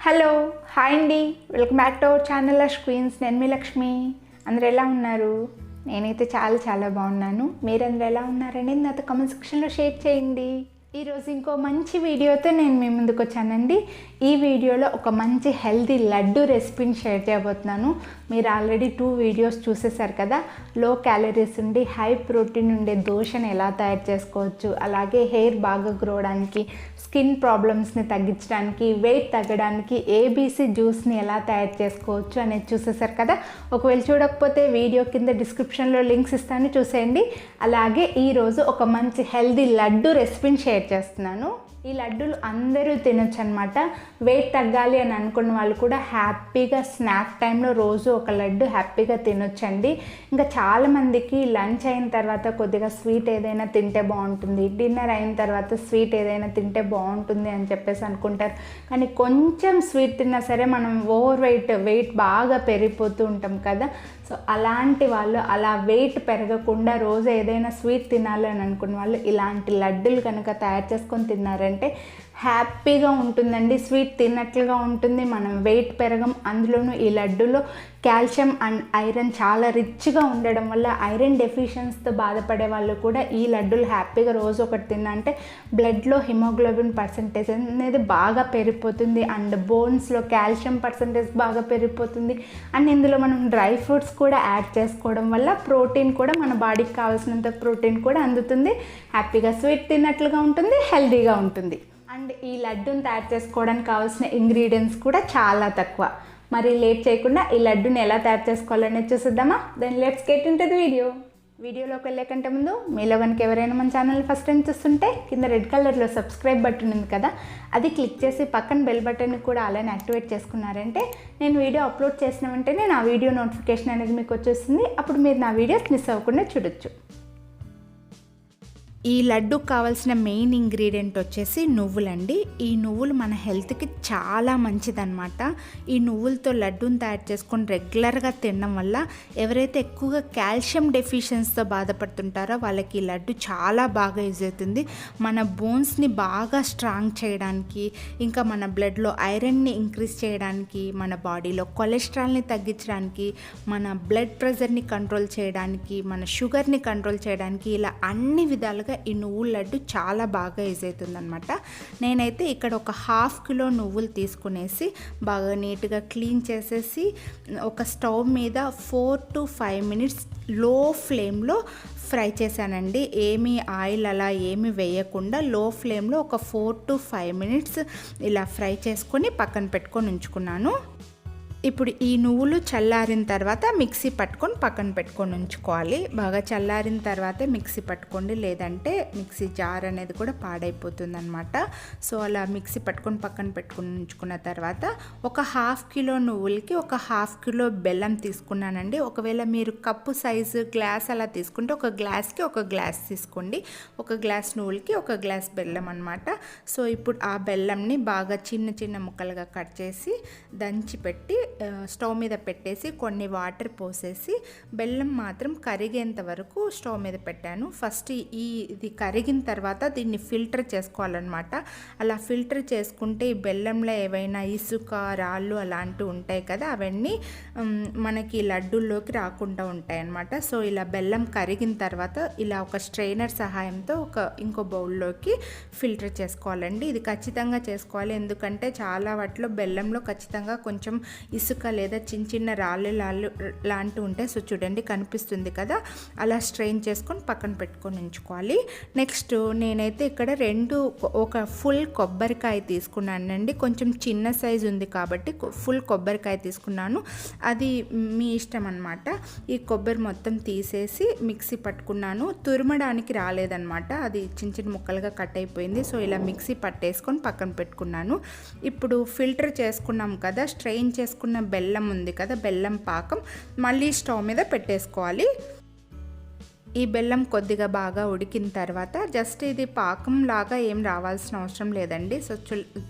Hello hi అండి, welcome back to our channel Lush Queens. నేను మీ లక్ష్మి. అందరు ఎలా ఉన్నారు? నేనైతే చాలా బాగున్నాను. మీరందరూ ఎలా ఉన్నారని నాతో కామెంట్ సెక్షన్లో షేర్ చేయండి. ఈరోజు ఇంకో మంచి వీడియోతో నేను మీ ముందుకు వచ్చానండి. ఈ వీడియోలో ఒక మంచి హెల్తీ లడ్డు రెసిపీని షేర్ చేయబోతున్నాను. మీరు ఆల్రెడీ 2 వీడియోస్ చూసేసారు కదా. లో క్యాలరీస్ ఉండి హై ప్రోటీన్ ఉండే దోశని ఎలా తయారు చేసుకోవచ్చు, అలాగే హెయిర్ బాగా గ్రో అవడానికి, స్కిన్ ప్రాబ్లమ్స్ని తగ్గించడానికి, వెయిట్ తగ్గడానికి ఏబీసీ జ్యూస్ని ఎలా తయారు చేసుకోవచ్చు అనేది చూసేసారు కదా. ఒకవేళ చూడకపోతే వీడియో కింద డిస్క్రిప్షన్లో లింక్స్ ఇస్తాను, చూసేయండి. అలాగే ఈరోజు ఒక మంచి హెల్తీ లడ్డు రెసిపీని షేర్ చేస్తున్నాను. ఈ లడ్డూలు అందరూ తినొచ్చు అనమాట. వెయిట్ తగ్గాలి అని అనుకున్న వాళ్ళు కూడా హ్యాపీగా స్నాక్ టైంలో రోజు ఒక లడ్డు హ్యాపీగా తినొచ్చండి. ఇంకా చాలామందికి లంచ్ అయిన తర్వాత కొద్దిగా స్వీట్ ఏదైనా తింటే బాగుంటుంది, డిన్నర్ అయిన తర్వాత స్వీట్ ఏదైనా తింటే బాగుంటుంది అని చెప్పేసి అనుకుంటారు. కానీ కొంచెం స్వీట్ తిన్నా సరే మనం వెయిట్ బాగా పెరిగిపోతూ ఉంటాం కదా. సో అలాంటి వాళ్ళు అలా వెయిట్ పెరగకుండా రోజు ఏదైనా స్వీట్ తినాలని అనుకున్న వాళ్ళు ఇలాంటి లడ్డూలు కనుక తయారు చేసుకొని తిన్నారంటే హ్యాపీగా ఉంటుందండి. స్వీట్ తిన్నట్లుగా ఉంటుంది, మనం వెయిట్ పెరగం. అందులోనూ ఈ లడ్డూలో కాల్షియం అండ్ ఐరన్ చాలా రిచ్గా ఉండడం వల్ల ఐరన్ డెఫిషియన్సీతో బాధపడే వాళ్ళు కూడా ఈ లడ్డూలు హ్యాపీగా రోజు ఒకటి తిన్నంటే బ్లడ్లో హిమోగ్లోబిన్ పర్సంటేజ్ అనేది బాగా పెరిగిపోతుంది, అండ్ బోన్స్లో కాల్షియం పర్సంటేజ్ బాగా పెరిగిపోతుంది. అండ్ ఇందులో మనం డ్రై ఫ్రూట్స్ కూడా యాడ్ చేసుకోవడం వల్ల ప్రోటీన్ కూడా మన బాడీకి కావాల్సినంత ప్రోటీన్ కూడా అందుతుంది. హ్యాపీగా స్వీట్ తిన్నట్లుగా ఉంటుంది, హెల్తీగా ఉంటుంది. అండ్ ఈ లడ్డూని తయారు చేసుకోవడానికి కావాల్సిన ఇంగ్రీడియంట్స్ కూడా చాలా తక్కువ. మరి లేట్ చేయకుండా ఈ లడ్డూని ఎలా తయారు చేసుకోవాలనేది చూసిద్దామా? Then let's get into the వీడియోలోకి వెళ్ళే కంటే ముందు మీలో కనుక ఎవరైనా మన ఛానల్ ఫస్ట్ టైం చూస్తుంటే కింద రెడ్ కలర్లో సబ్స్క్రైబ్ బటన్ ఉంది కదా, అది క్లిక్ చేసి పక్కన బెల్ బటన్ని కూడా అలానే యాక్టివేట్ చేసుకున్నారంటే నేను వీడియో అప్లోడ్ చేసిన వెంటనే నా వీడియో నోటిఫికేషన్ అనేది మీకు వచ్చేస్తుంది. అప్పుడు మీరు నా వీడియోస్ మిస్ అవ్వకుండా చూడొచ్చు. ఈ లడ్డూకి కావాల్సిన మెయిన్ ఇంగ్రీడియంట్ వచ్చేసి నువ్వులండి. ఈ నువ్వులు మన హెల్త్కి చాలా మంచిదన్నమాట. ఈ నువ్వులతో లడ్డూని తయారు చేసుకొని రెగ్యులర్గా తినడం వల్ల ఎవరైతే ఎక్కువగా కాల్షియం డెఫిషియన్సీతో బాధపడుతుంటారో వాళ్ళకి ఈ లడ్డు చాలా బాగా యూజ్ అవుతుంది. మన బోన్స్ని బాగా స్ట్రాంగ్ చేయడానికి, ఇంకా మన బ్లడ్లో ఐరన్ని ఇంక్రీజ్ చేయడానికి, మన బాడీలో కొలెస్ట్రాల్ని తగ్గించడానికి, మన బ్లడ్ ప్రెషర్ని కంట్రోల్ చేయడానికి, మన షుగర్ని కంట్రోల్ చేయడానికి, ఇలా అన్ని విధాలుగా ఈ నువ్వుల లడ్డు చాలా బాగా యూజ్ అవుతుందన్నమాట. నేనైతే ఇక్కడ ఒక 1/2 కిలో నువ్వులు తీసుకునేసి బాగా నీట్గా క్లీన్ చేసేసి ఒక స్టవ్ మీద 4 to 5 మినిట్స్ లో ఫ్లేమ్లో ఫ్రై చేశానండి. ఏమీ ఆయిల్ అలా ఏమీ వేయకుండా లో ఫ్లేమ్లో ఒక 4 to 5 మినిట్స్ ఇలా ఫ్రై చేసుకొని పక్కన పెట్టుకొని ఉంచుకున్నాను. ఇప్పుడు ఈ నువ్వులు చల్లారిన తర్వాత మిక్సీ పట్టుకొని పక్కన పెట్టుకొని ఉంచుకోవాలి. బాగా చల్లారిన తర్వాతే మిక్సీ పట్టుకోండి, లేదంటే మిక్సీ జార్ అనేది కూడా పాడైపోతుంది అనమాట. సో అలా మిక్సీ పట్టుకొని పక్కన పెట్టుకొని ఉంచుకున్న తర్వాత ఒక 1/2 కిలో నువ్వులకి ఒక 1/2 కిలో బెల్లం తీసుకున్నానండి. ఒకవేళ మీరు కప్పు సైజు గ్లాస్ అలా తీసుకుంటే ఒక గ్లాస్కి ఒక గ్లాస్ తీసుకోండి. ఒక గ్లాస్ నువ్వులకి ఒక గ్లాస్ బెల్లం అనమాట. సో ఇప్పుడు ఆ బెల్లంని బాగా చిన్న ముక్కలుగా కట్ చేసి దంచి పెట్టి స్టవ్ మీద పెట్టేసి కొన్ని వాటర్ పోసేసి బెల్లం మాత్రం కరిగేంత వరకు స్టవ్ మీద పెట్టాను. ఫస్ట్ ఇది కరిగిన తర్వాత దీన్ని ఫిల్టర్ చేసుకోవాలన్నమాట. అలా ఫిల్టర్ చేసుకుంటే ఈ బెల్లంలో ఏవైనా ఇసుక, రాళ్ళు అలాంటివి ఉంటాయి కదా, అవన్నీ మనకి లడ్డూల్లోకి రాకుండా ఉంటాయి అన్నమాట. సో ఇలా బెల్లం కరిగిన తర్వాత ఇలా ఒక స్ట్రైనర్ సహాయంతో ఇంకో బౌల్లోకి ఫిల్టర్ చేసుకోవాలండి. ఇది ఖచ్చితంగా చేసుకోవాలి, ఎందుకంటే చాలా వాటిలో బెల్లంలో ఖచ్చితంగా కొంచెం ఇసుక లేదా చిన్న రాళ్ళు లాంటివి ఉంటాయి. సో చూడండి, కనిపిస్తుంది కదా, అలా స్ట్రెయిన్ చేసుకొని పక్కన పెట్టుకొని ఉంచుకోవాలి. నెక్స్ట్ నేనైతే ఇక్కడ ఒక ఫుల్ కొబ్బరికాయ తీసుకున్నానండి. కొంచెం చిన్న సైజు ఉంది కాబట్టి ఫుల్ కొబ్బరికాయ తీసుకున్నాను. అది మీ ఇష్టం అన్నమాట. ఈ కొబ్బరి మొత్తం తీసేసి మిక్సీ పట్టుకున్నాను. తురమడానికి రాలేదన్నమాట, అది చిన్న ముక్కలుగా కట్ అయిపోయింది. సో ఇలా మిక్సీ పట్టేసుకొని పక్కన పెట్టుకున్నాను. ఇప్పుడు ఫిల్టర్ చేసుకున్నాం కదా, స్ట్రెయిన్ చేసుకున్న బెల్లం ఉంది కదా, బెల్లం పాకం మళ్ళీ స్టవ్ మీద పెట్టేసుకోవాలి. ఈ బెల్లం కొద్దిగా బాగా ఉడికిన తర్వాత జస్ట్ ఇది పాకం లాగా ఏం రావాల్సిన అవసరం లేదండి. సో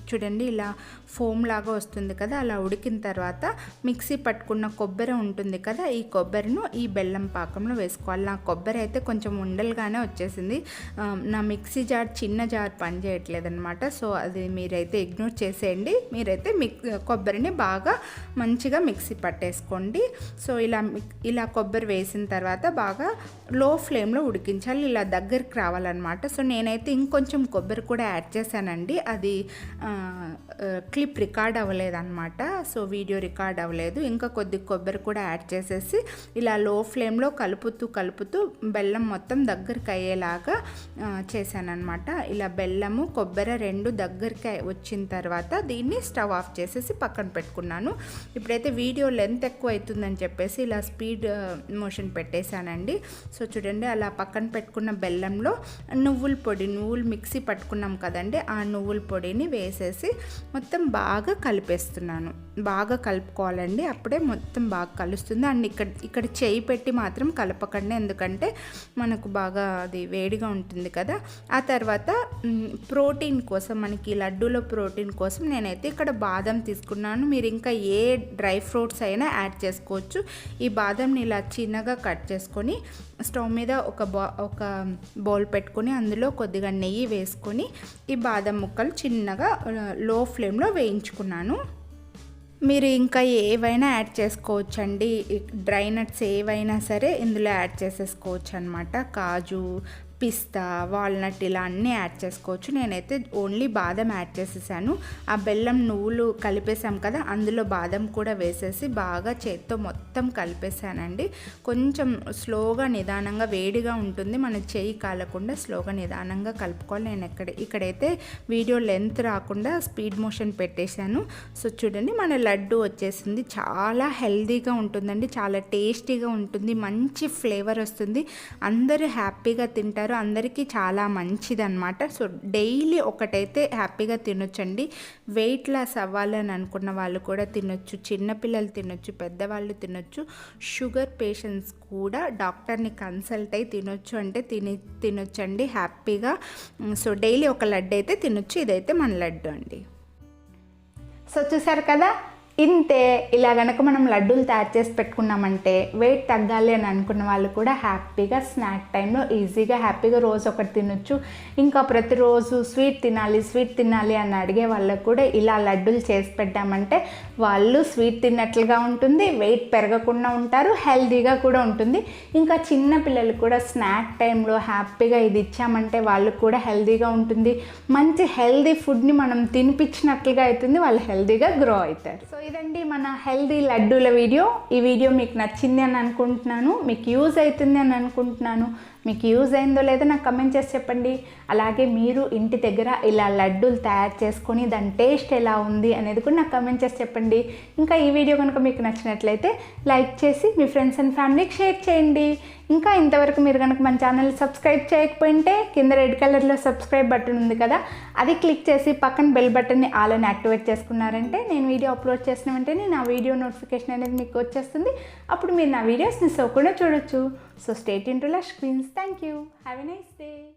చూడండి ఇలా ఫోమ్ లాగా వస్తుంది కదా, అలా ఉడికిన తర్వాత మిక్సీ పట్టుకున్న కొబ్బరి ఉంటుంది కదా, ఈ కొబ్బరిను ఈ బెల్లం పాకంలో వేసుకోవాలి. నా కొబ్బరి అయితే కొంచెం ఉండలుగానే వచ్చేసింది. నా మిక్సీ జార్ చిన్న జార్ పని చేయట్లేదన్నమాట. సో అది మీరైతే ఇగ్నోర్ చేసేయండి. మీరైతే కొబ్బరిని బాగా మంచిగా మిక్సీ పట్టేసుకోండి. సో ఇలా కొబ్బరి వేసిన తర్వాత బాగా లో ఫ్లేమ్లో ఉడికించాలి. ఇలా దగ్గరికి రావాలన్నమాట. సో నేనైతే ఇంకొంచెం కొబ్బరి కూడా యాడ్ చేశానండి. అది క్లిప్ రికార్డ్ అవ్వలేదన్నమాట. సో వీడియో రికార్డ్ అవ్వలేదు. ఇంకా కొద్ది కొబ్బరి కూడా యాడ్ చేసేసి ఇలా లో ఫ్లేమ్లో కలుపుతూ బెల్లం మొత్తం దగ్గరికి అయ్యేలాగా చేశానన్నమాట. ఇలా బెల్లము కొబ్బరి రెండు దగ్గరికి వచ్చిన తర్వాత దీన్ని స్టవ్ ఆఫ్ చేసేసి పక్కన పెట్టుకున్నాను. ఇప్పుడైతే వీడియో లెంత్ ఎక్కువ అవుతుందని చెప్పేసి ఇలా స్పీడ్ మోషన్ పెట్టేశానండి. సో చూడండి అలా పక్కన పెట్టుకున్న బెల్లంలో నువ్వులు మిక్సీ పట్టుకున్నాం కదండి, ఆ నువ్వుల పొడిని వేసేసి మొత్తం బాగా కలిపేస్తున్నాను. బాగా కలుపుకోవాలండి, అప్పుడే మొత్తం బాగా కలుస్తుంది. అండ్ ఇక్కడ చేయి పెట్టి మాత్రం కలపకండి, ఎందుకంటే మనకు బాగా అది వేడిగా ఉంటుంది కదా. ఆ తర్వాత ప్రోటీన్ కోసం, మనకి లడ్డూలో ప్రోటీన్ కోసం నేనైతే ఇక్కడ బాదం తీసుకున్నాను. మీరు ఇంకా ఏ డ్రై ఫ్రూట్స్ అయినా యాడ్ చేసుకోవచ్చు. ఈ బాదంని ఇలా చిన్నగా కట్ చేసుకొని స్టవ్ మీద ఒక బౌల్ పెట్టుకొని అందులో కొద్దిగా నెయ్యి వేసుకొని ఈ బాదం ముక్కలు చిన్నగా లో ఫ్లేమ్లో వేయించుకున్నాను. మీరు ఇంకా ఏవైనా యాడ్ చేసుకోవచ్చండి. డ్రై నట్స్ ఏవైనా సరే ఇందులో యాడ్ చేసేసుకోవచ్చు అనమాట. కాజు, పిస్తా, వాల్నట్ ఇలా అన్నీ యాడ్ చేసుకోవచ్చు. నేనైతే ఓన్లీ బాదం యాడ్ చేసేసాను. ఆ బెల్లం నువ్వులు కలిపేసాం కదా, అందులో బాదం కూడా వేసేసి బాగా చేత్తో మొత్తం కలిపేసానండి. కొంచెం స్లోగా నిదానంగా, వేడిగా ఉంటుంది, మన చేయి కాలకుండా స్లోగా నిదానంగా కలుపుకోవాలి. నేను ఇక్కడైతే వీడియో లెంత్ రాకుండా స్పీడ్ మోషన్ పెట్టేశాను. సో చూడండి మన లడ్డు వచ్చేసింది. చాలా హెల్తీగా ఉంటుందండి, చాలా టేస్టీగా ఉంటుంది, మంచి ఫ్లేవర్ వస్తుంది, అందరూ హ్యాపీగా తింటారు, అందరికీ చాలా మంచిది అనమాట. సో డైలీ ఒకటైతే హ్యాపీగా తినొచ్చండి. వెయిట్ లాస్ అవ్వాలని అనుకున్న వాళ్ళు కూడా తినొచ్చు, చిన్నపిల్లలు తినొచ్చు, పెద్దవాళ్ళు తినొచ్చు, షుగర్ పేషెంట్స్ కూడా డాక్టర్ని కన్సల్ట్ అయ్యి తినొచ్చు అంటే తినొచ్చండి హ్యాపీగా. సో డైలీ ఒక లడ్డు అయితే తినొచ్చు. ఇదైతే మన లడ్డు అండి. సో చూసారు కదా, ఇంతే. ఇలా కనుక మనం లడ్డూలు తయారు చేసి పెట్టుకున్నామంటే వెయిట్ తగ్గాలి అని అనుకున్న వాళ్ళు కూడా హ్యాపీగా స్నాక్ టైంలో ఈజీగా హ్యాపీగా రోజు ఒకటి తినొచ్చు. ఇంకా ప్రతిరోజు స్వీట్ తినాలి అని అడిగే వాళ్ళకు కూడా ఇలా లడ్డూలు చేసి పెట్టామంటే వాళ్ళు స్వీట్ తిన్నట్లుగా ఉంటుంది, వెయిట్ పెరగకుండా ఉంటారు, హెల్తీగా కూడా ఉంటుంది. ఇంకా చిన్న పిల్లలు కూడా స్నాక్ టైంలో హ్యాపీగా ఇది ఇచ్చామంటే వాళ్ళకు కూడా హెల్తీగా ఉంటుంది. మంచి హెల్తీ ఫుడ్ని మనం తినిపించినట్లుగా అవుతుంది, వాళ్ళు హెల్తీగా గ్రో అవుతారు. సో ఇదండి మన హెల్దీ లడ్డూల వీడియో. ఈ వీడియో మీకు నచ్చింది అని అనుకుంటున్నాను, మీకు యూజ్ అవుతుంది అని అనుకుంటున్నాను. మీకు యూజ్ అయిందో లేదో నాకు కమెంట్ చేసి చెప్పండి. అలాగే మీరు ఇంటి దగ్గర ఇలా లడ్డూలు తయారు చేసుకొని దాని టేస్ట్ ఎలా ఉంది అనేది కూడా నాకు కమెంట్ చేసి చెప్పండి. ఇంకా ఈ వీడియో కనుక మీకు నచ్చినట్లయితే లైక్ చేసి మీ ఫ్రెండ్స్ అండ్ ఫ్యామిలీకి షేర్ చేయండి. ఇంకా ఇంతవరకు మీరు కనుక మన ఛానల్ సబ్స్క్రైబ్ చేయకపోయింటే కింద రెడ్ కలర్లో సబ్స్క్రైబ్ బటన్ ఉంది కదా, అది క్లిక్ చేసి పక్కన బెల్ బటన్ని ఆల్ అని యాక్టివేట్ చేసుకున్నారంటే నేను వీడియో అప్లోడ్ చేసిన వెంటనే నా వీడియో నోటిఫికేషన్ అనేది మీకు వచ్చేస్తుంది. అప్పుడు మీరు నా వీడియోస్ మిస్ అవ్వకుండా చూడొచ్చు. So stay tuned to Lush Queens. Thank you. Have a nice day.